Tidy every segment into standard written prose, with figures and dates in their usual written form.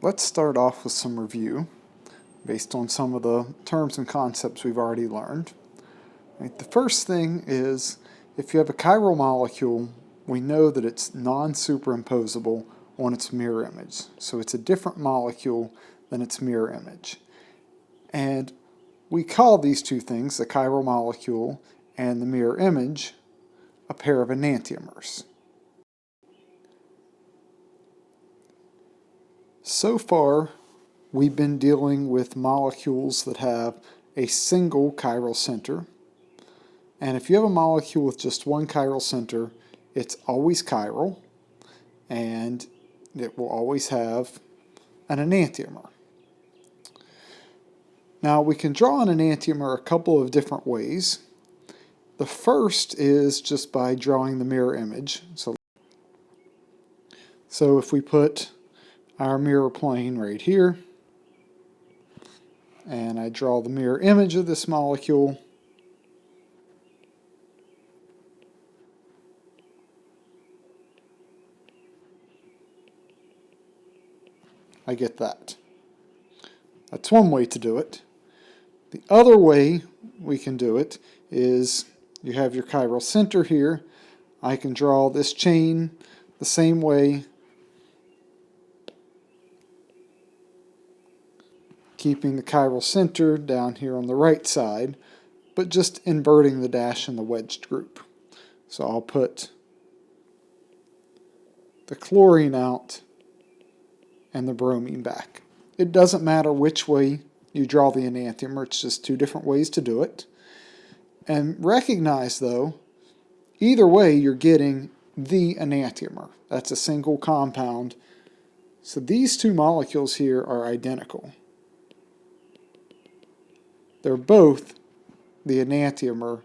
Let's start off with some review based on some of the terms and concepts we've already learned. Right, the first thing is if you have a chiral molecule, we know that it's non-superimposable on its mirror image. So it's a different molecule than its mirror image. And we call these two things, the chiral molecule and the mirror image, a pair of enantiomers. So far, we've been dealing with molecules that have a single chiral center. And if you have a molecule with just one chiral center, it's always chiral, and it will always have an enantiomer. Now, we can draw an enantiomer a couple of different ways. The first is just by drawing the mirror image. So if we put our mirror plane right here, and I draw the mirror image of this molecule, I get that. That's one way to do it. The other way we can do it is you have your chiral center here. I can draw this chain the same way, keeping the chiral center down here on the right side, but just inverting the dash in the wedged group. So I'll put the chlorine out and the bromine back. It doesn't matter which way you draw the enantiomer, it's just two different ways to do it. And recognize, though, either way you're getting the enantiomer. That's a single compound. So these two molecules here are identical. They're both the enantiomer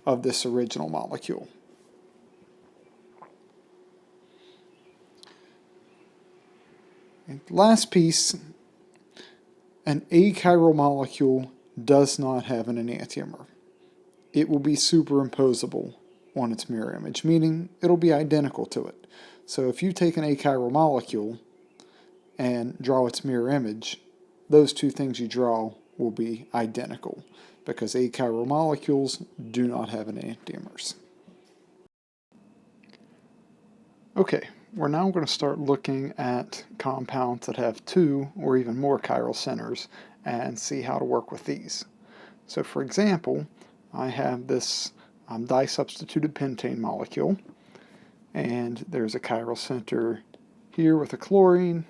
of this original molecule. And last piece, an achiral molecule does not have an enantiomer. It will be superimposable on its mirror image, meaning it'll be identical to it. So if you take an achiral molecule and draw its mirror image, those two things you draw will be identical because achiral molecules do not have enantiomers. Okay, we're now going to start looking at compounds that have two or even more chiral centers and see how to work with these. So for example, I have this disubstituted pentane molecule, and there's a chiral center here with the chlorine,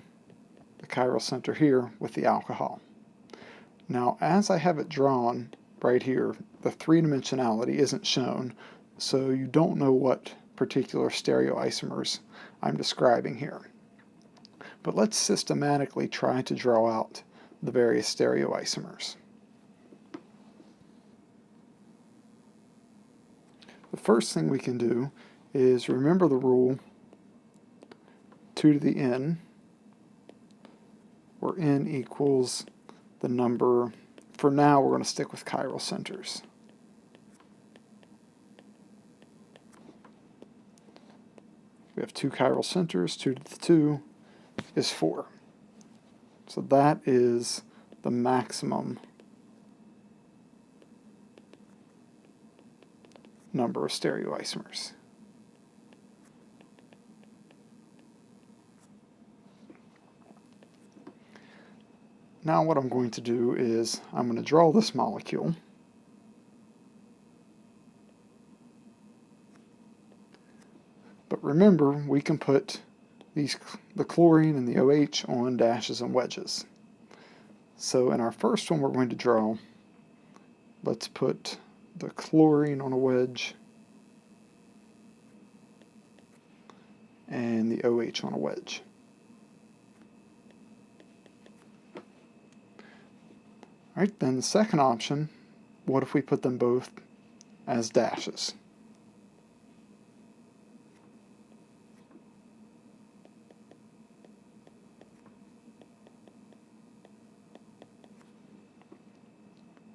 the chiral center here with the alcohol. Now, as I have it drawn right here, the three-dimensionality isn't shown, so you don't know what particular stereoisomers I'm describing here. But let's systematically try to draw out the various stereoisomers. The first thing we can do is remember the rule 2 to the n, where n equals the number. For now, we're going to stick with chiral centers. We have 2 chiral centers, 2 to the 2 is 4. So that is the maximum number of stereoisomers. Now what I'm going to do is I'm going to draw this molecule. But remember, we can put the chlorine and the OH on dashes and wedges. So in our first one we're going to draw, let's put the chlorine on a wedge and the OH on a wedge. Alright, then the second option, what if we put them both as dashes?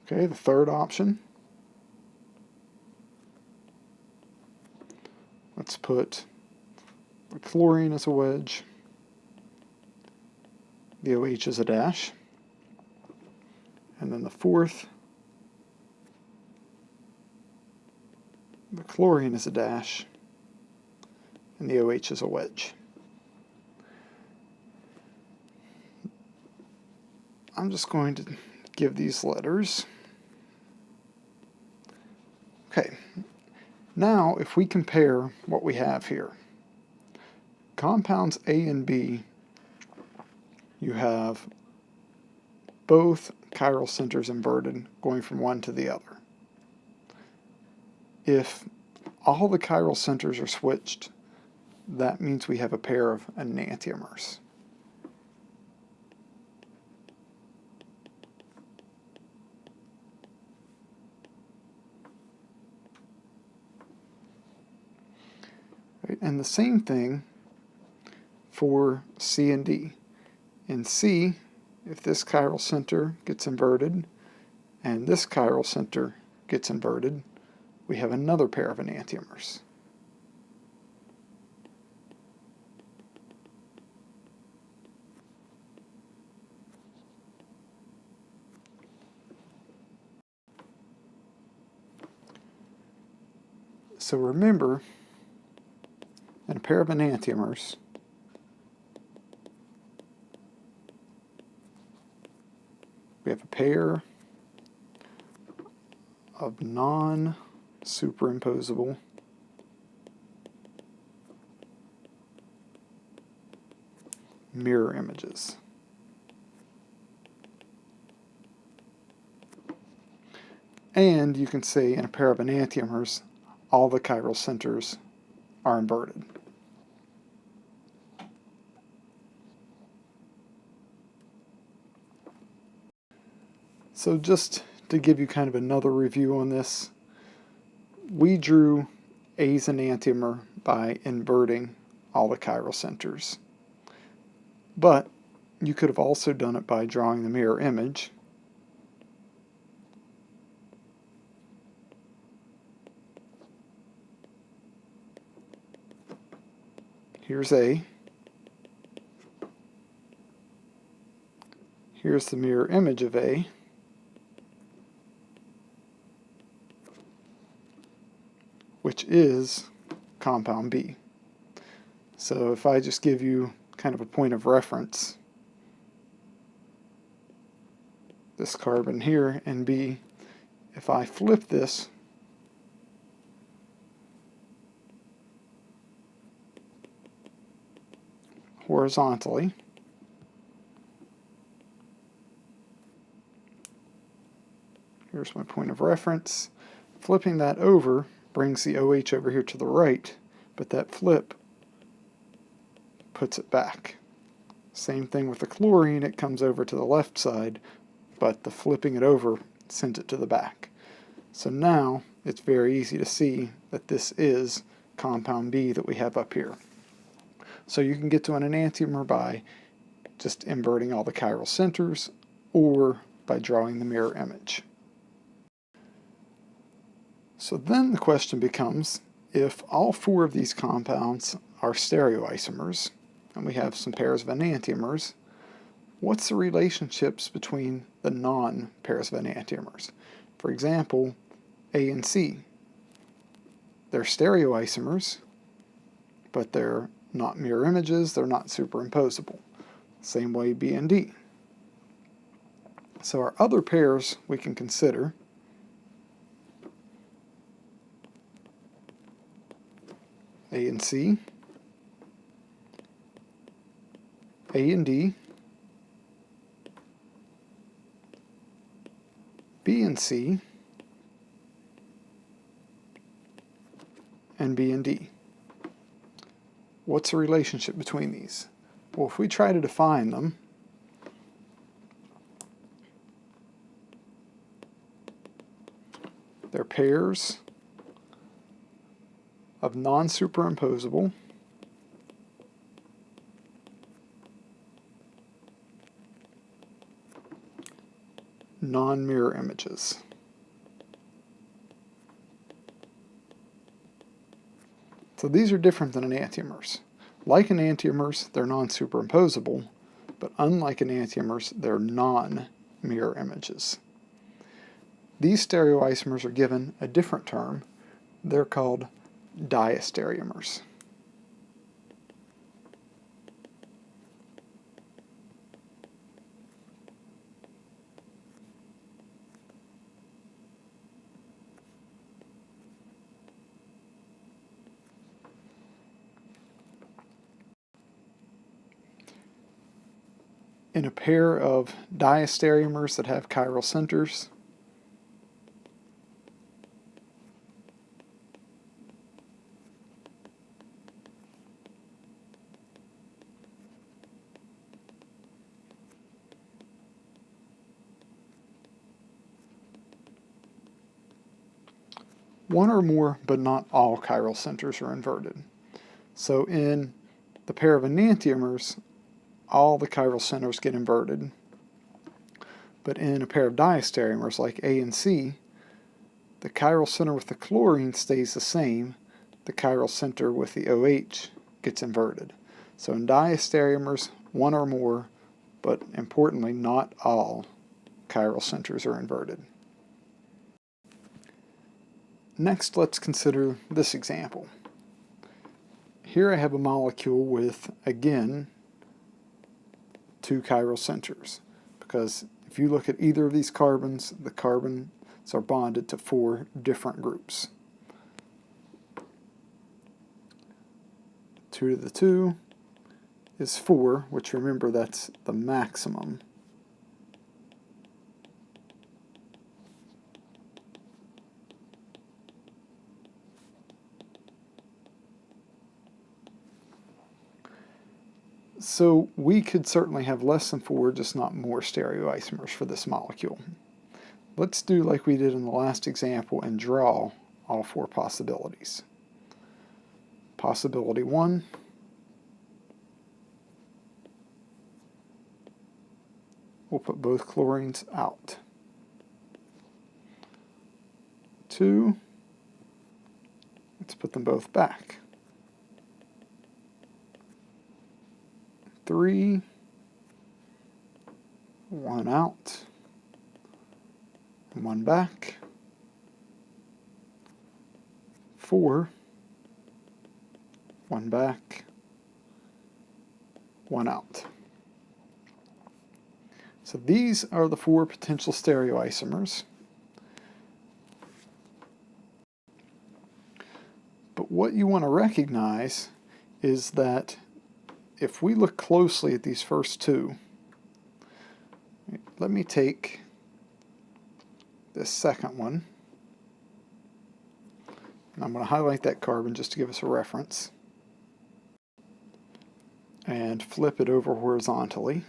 Okay, the third option, let's put the chlorine as a wedge, the OH is a dash, and then the fourth, the chlorine is a dash, and the OH is a wedge. I'm just going to give these letters. Okay, now if we compare what we have here, compounds A and B, you have both chiral centers inverted, going from one to the other. If all the chiral centers are switched, that means we have a pair of enantiomers. Right? And the same thing for C and D. In C, if this chiral center gets inverted and this chiral center gets inverted, we have another pair of enantiomers. So remember, in a pair of enantiomers, we have a pair of non-superimposable mirror images. And you can see in a pair of enantiomers, all the chiral centers are inverted. So just to give you kind of another review on this, we drew A's enantiomer by inverting all the chiral centers. But you could have also done it by drawing the mirror image. Here's A. Here's the mirror image of A. Which is compound B. So if I just give you kind of a point of reference, this carbon here and B, if I flip this horizontally, here's my point of reference, flipping that over brings the OH over here to the right, but that flip puts it back. Same thing with the chlorine, it comes over to the left side, but the flipping it over sends it to the back. So now it's very easy to see that this is compound B that we have up here. So you can get to an enantiomer by just inverting all the chiral centers or by drawing the mirror image. So then the question becomes, if all four of these compounds are stereoisomers, and we have some pairs of enantiomers, what's the relationships between the non-pairs of enantiomers? For example, A and C. They're stereoisomers, but they're not mirror images, they're not superimposable. Same way B and D. So our other pairs we can consider A and C, A and D, B and C, and B and D. What's the relationship between these? Well, if we try to define them, they're pairs of non-superimposable non-mirror images. So these are different than enantiomers. Like enantiomers, they're non-superimposable, But unlike enantiomers, they're non-mirror images. These stereoisomers are given a different term. They're called diastereomers. In a pair of diastereomers that have chiral centers, one or more, but not all chiral centers are inverted. So in the pair of enantiomers, all the chiral centers get inverted. But in a pair of diastereomers like A and C, the chiral center with the chlorine stays the same. The chiral center with the OH gets inverted. So in diastereomers, one or more, but importantly, not all chiral centers are inverted. Next, let's consider this example. Here I have a molecule with, again, 2 chiral centers, because if you look at either of these carbons, the carbons are bonded to 4 different groups. 2 to the 2 is 4, which remember that's the maximum. So we could certainly have less than 4, just not more stereoisomers for this molecule. Let's do like we did in the last example and draw all 4 possibilities. Possibility 1, we'll put both chlorines out. 2, let's put them both back. 3, 1 out, 1 back. 4, 1 back, 1 out. So these are the 4 potential stereoisomers. But what you want to recognize is that if we look closely at these first 2, let me take this second one, and I'm going to highlight that carbon just to give us a reference, and flip it over horizontally.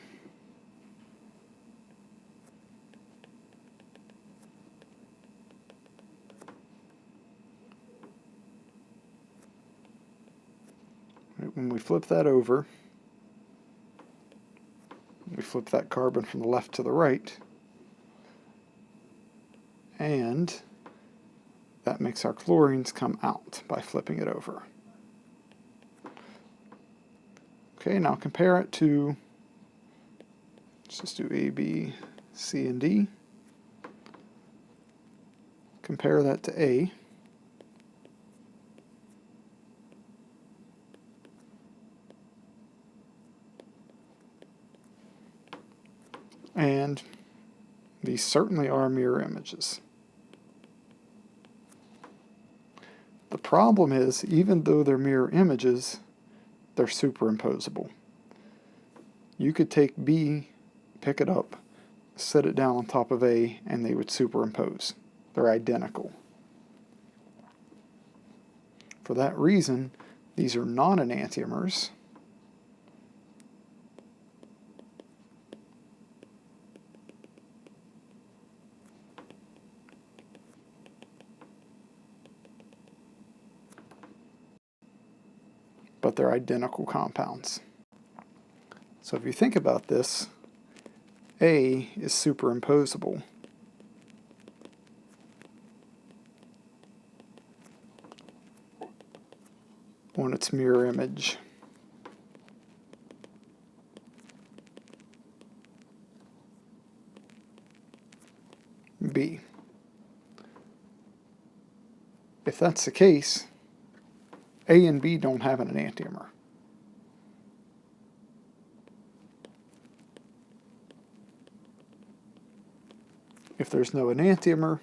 When we flip that over, we flip that carbon from the left to the right, and that makes our chlorines come out by flipping it over. Okay, now compare it to, let's just do A, B, C, and D. Compare that to A. And these certainly are mirror images. The problem is, even though they're mirror images, they're superimposable. You could take B, pick it up, set it down on top of A, and they would superimpose. They're identical. For that reason, these are non-enantiomers. But they're identical compounds. So if you think about this, A is superimposable. On its mirror image. B. If that's the case, A and B don't have an enantiomer. If there's no enantiomer,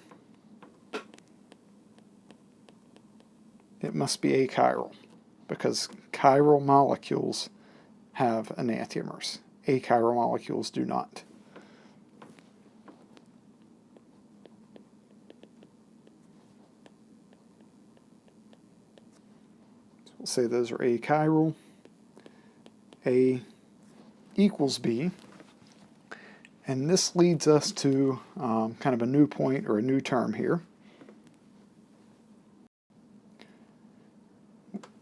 it must be achiral, because chiral molecules have enantiomers. Achiral molecules do not. So we'll say those are achiral. A equals B. And this leads us to kind of a new point or a new term here.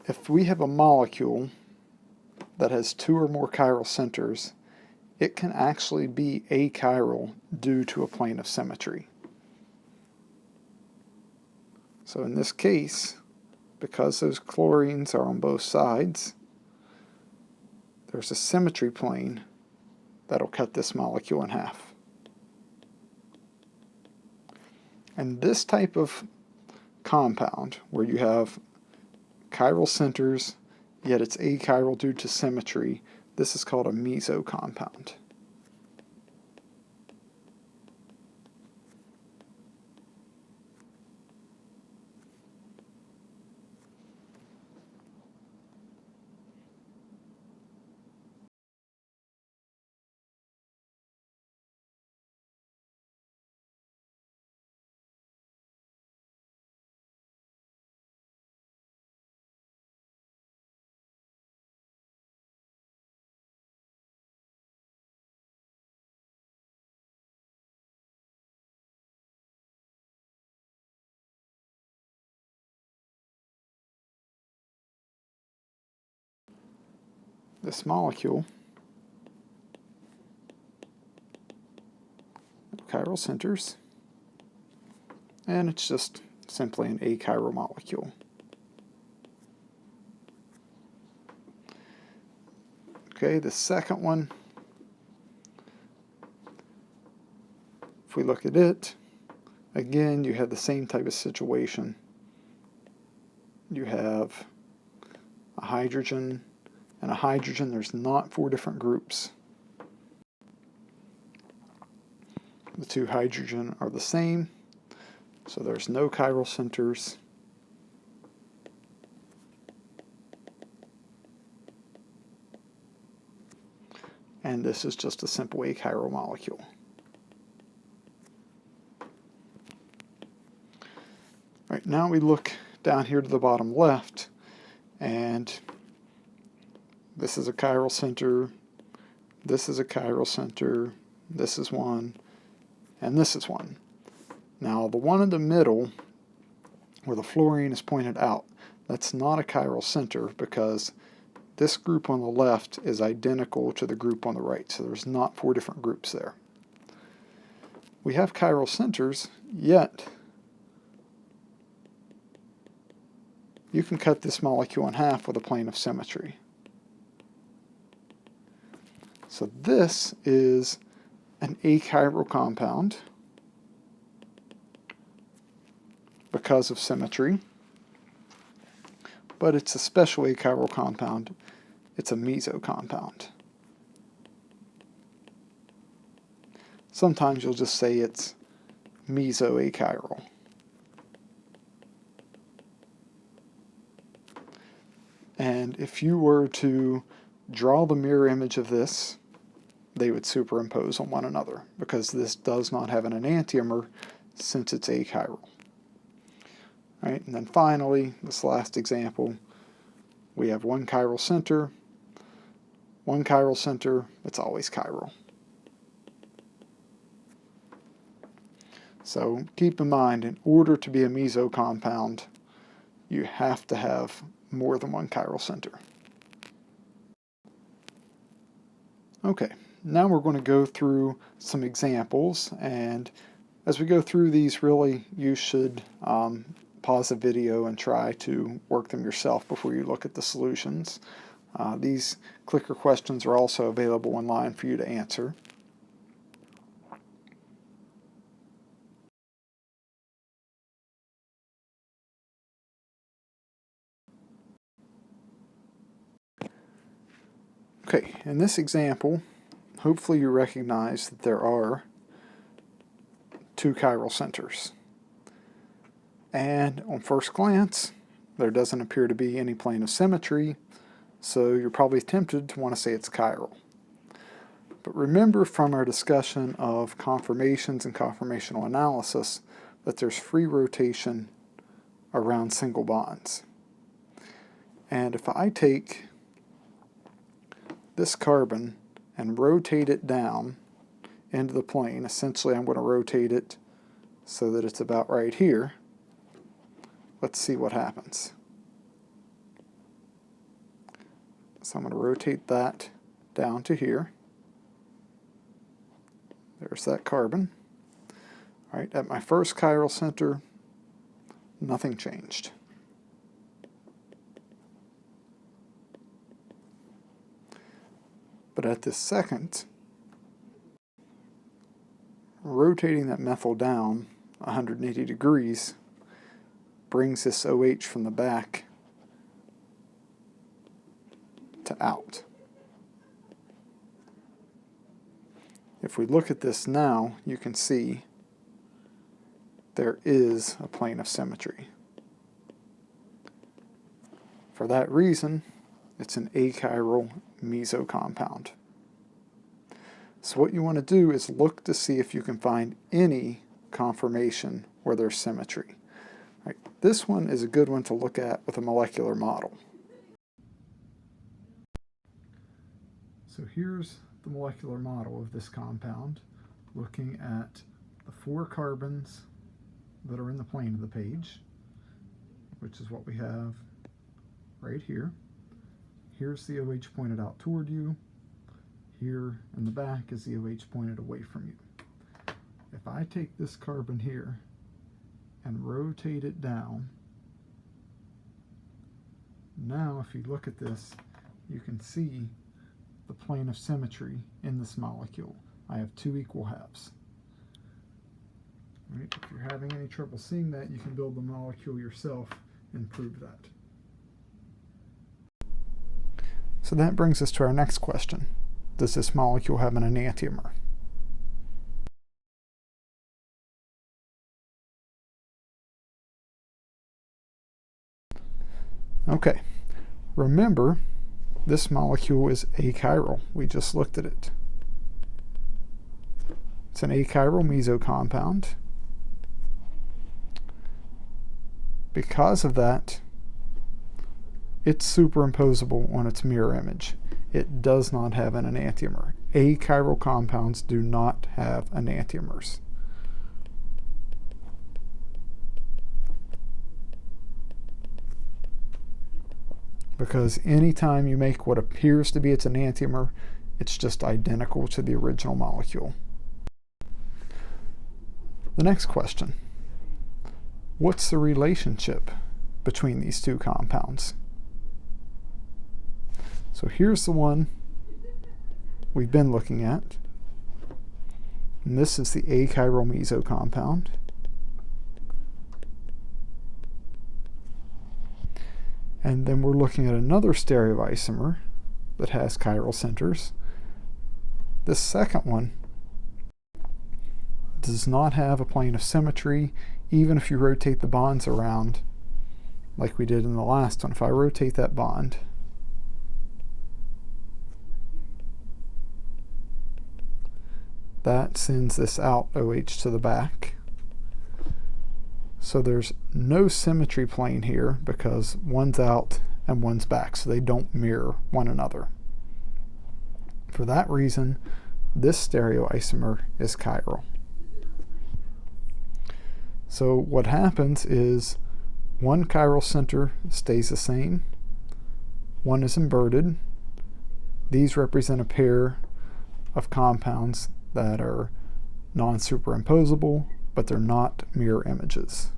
If we have a molecule that has two or more chiral centers, it can actually be achiral due to a plane of symmetry. So in this case, because those chlorines are on both sides, there's a symmetry plane that'll cut this molecule in half. And this type of compound, where you have chiral centers, yet it's achiral due to symmetry, this is called a meso compound. This molecule, chiral centers, and it's just simply an achiral molecule. Okay, the second one, if we look at it, again, you have the same type of situation. You have a hydrogen and a hydrogen. There's not four different groups. The two hydrogen are the same, so there's no chiral centers. And this is just a simple achiral molecule. All right, now we look down here to the bottom left, and this is a chiral center, this is a chiral center, this is one, and this is one. Now the one in the middle, where the fluorine is pointed out, that's not a chiral center because this group on the left is identical to the group on the right, so there's not four different groups there. We have chiral centers, yet you can cut this molecule in half with a plane of symmetry. So this is an achiral compound because of symmetry, but it's a special achiral compound. It's a meso compound. Sometimes you'll just say it's meso-achiral. And if you were to draw the mirror image of this, they would superimpose on one another, because this does not have an enantiomer since it's achiral. Right? And then finally, this last example, we have one chiral center, it's always chiral. So keep in mind, in order to be a meso compound, you have to have more than one chiral center. Okay, now we're going to go through some examples, and as we go through these, really you should pause the video and try to work them yourself before you look at the solutions. These clicker questions are also available online for you to answer. Okay, in this example, hopefully you recognize that there are two chiral centers. And on first glance, there doesn't appear to be any plane of symmetry, so you're probably tempted to want to say it's chiral. But remember from our discussion of conformations and conformational analysis that there's free rotation around single bonds. And if I take this carbon and rotate it down into the plane, essentially I'm going to rotate it so that it's about right here. Let's see what happens. So I'm going to rotate that down to here. There's that carbon. All right, at my first chiral center, nothing changed. But at this second, rotating that methyl down 180 degrees brings this OH from the back to out. If we look at this now, you can see there is a plane of symmetry. For that reason, it's an achiral mesocompound. So what you want to do is look to see if you can find any conformation where there's symmetry. Right. This one is a good one to look at with a molecular model. So here's the molecular model of this compound, looking at the 4 carbons that are in the plane of the page, which is what we have right here. Here's the OH pointed out toward you. Here in the back is the OH pointed away from you. If I take this carbon here and rotate it down, now if you look at this, you can see the plane of symmetry in this molecule. I have 2 equal halves. Right? If you're having any trouble seeing that, you can build the molecule yourself and prove that. So that brings us to our next question. Does this molecule have an enantiomer? Okay, remember this molecule is achiral. We just looked at it. It's an achiral mesocompound. Because of that, it's superimposable on its mirror image. It does not have an enantiomer. Achiral compounds do not have enantiomers. Because anytime you make what appears to be its enantiomer, it's just identical to the original molecule. The next question. What's the relationship between these two compounds? So here's the one we've been looking at. And this is the achiral mesocompound. And then we're looking at another stereoisomer that has chiral centers. This second one does not have a plane of symmetry, even if you rotate the bonds around like we did in the last one. If I rotate that bond, that sends this out OH to the back. So there's no symmetry plane here because one's out and one's back, so they don't mirror one another. For that reason, this stereoisomer is chiral. So what happens is one chiral center stays the same, one is inverted. These represent a pair of compounds that are non-superimposable, but they're not mirror images.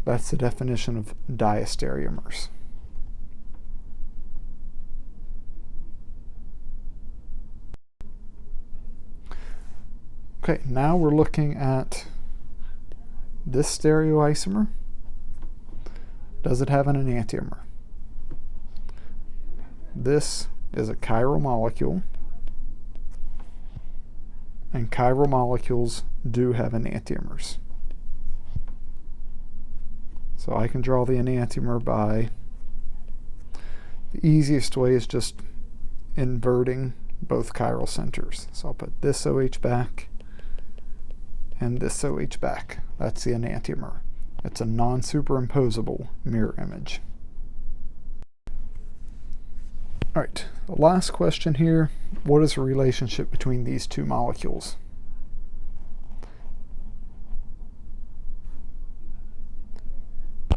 That's the definition of diastereomers. Okay, now we're looking at this stereoisomer. Does it have an enantiomer? This is a chiral molecule, and chiral molecules do have enantiomers. So I can draw the enantiomer by, the easiest way is just inverting both chiral centers. So I'll put this OH back and this OH back. That's the enantiomer. It's a non-superimposable mirror image. All right, the last question here, what is the relationship between these two molecules?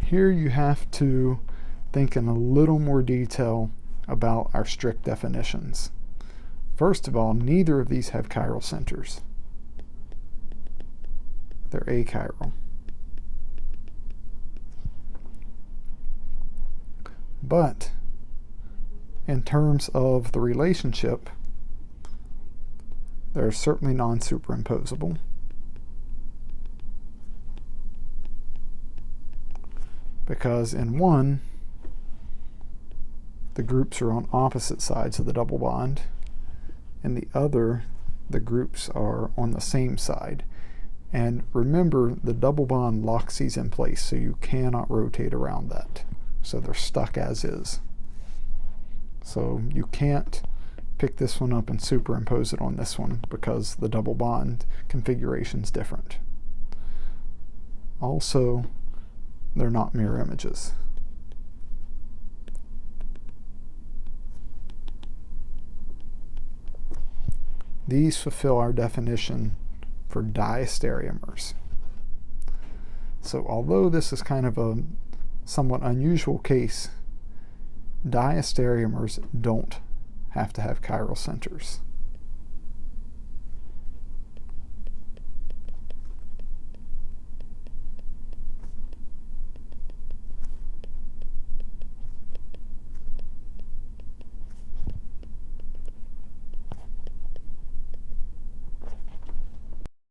Here you have to think in a little more detail about our strict definitions. First of all, neither of these have chiral centers. They're achiral. But in terms of the relationship, they're certainly non-superimposable. Because in one, the groups are on opposite sides of the double bond. In the other, the groups are on the same side. And remember, the double bond locks these in place, so you cannot rotate around that. So they're stuck as is. So you can't pick this one up and superimpose it on this one because the double bond configuration is different. Also, they're not mirror images. These fulfill our definition for diastereomers. So although this is kind of a somewhat unusual case, diastereomers don't have to have chiral centers.